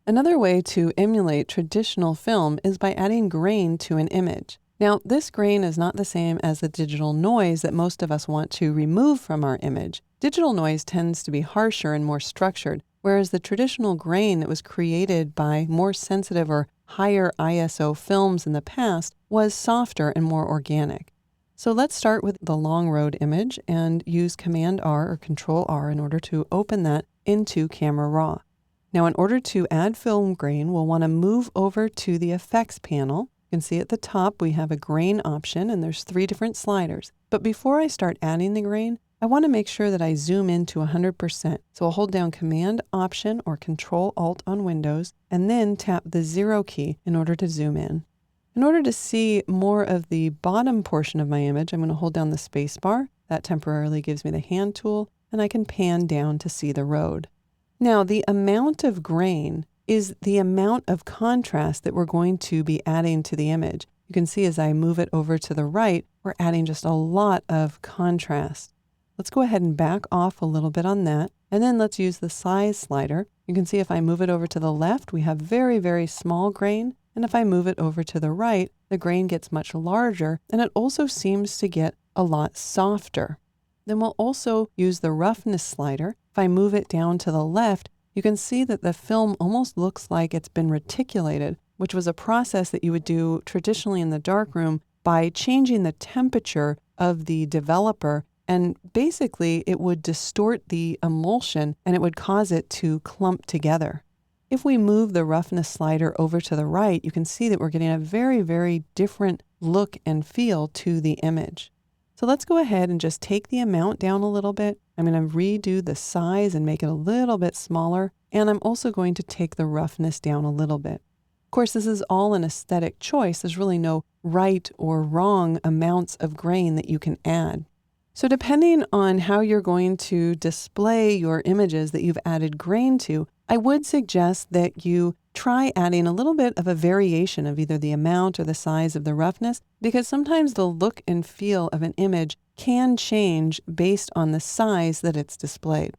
Another way to emulate traditional film is by adding grain to an image. Now, this grain is not the same as the digital noise that most of us want to remove from our image. Digital noise tends to be harsher and more structured, whereas the traditional grain that was created by more sensitive or higher ISO films in the past was softer and more organic. So let's start with the long road image and use Command R or Control R in order to open that into Camera Raw. Now, in order to add film grain, we'll want to move over to the Effects panel. You can see at the top we have a grain option, and there's 3 different sliders. But before I start adding the grain, I want to make sure that I zoom in to 100%. So I'll hold down Command Option or Control Alt on Windows, and then tap the 0 key in order to zoom in. In order to see more of the bottom portion of my image, I'm going to hold down the space bar. That temporarily gives me the hand tool, and I can pan down to see the road. Now, the amount of grain is the amount of contrast that we're going to be adding to the image. You can see as I move it over to the right, we're adding just a lot of contrast. Let's go ahead and back off a little bit on that, and then let's use the size slider. You can see if I move it over to the left, we have very, very small grain, and if I move it over to the right, the grain gets much larger, and it also seems to get a lot softer. Then we'll also use the roughness slider. If I move it down to the left, you can see that the film almost looks like it's been reticulated, which was a process that you would do traditionally in the darkroom by changing the temperature of the developer, and basically it would distort the emulsion and it would cause it to clump together. If we move the roughness slider over to the right, you can see that we're getting a very, very different look and feel to the image. So let's go ahead and just take the amount down a little bit. I'm going to redo the size and make it a little bit smaller. And I'm also going to take the roughness down a little bit. Of course, this is all an aesthetic choice. There's really no right or wrong amounts of grain that you can add. So depending on how you're going to display your images that you've added grain to, I would suggest that you try adding a little bit of a variation of either the amount or the size of the roughness, because sometimes the look and feel of an image can change based on the size that it's displayed.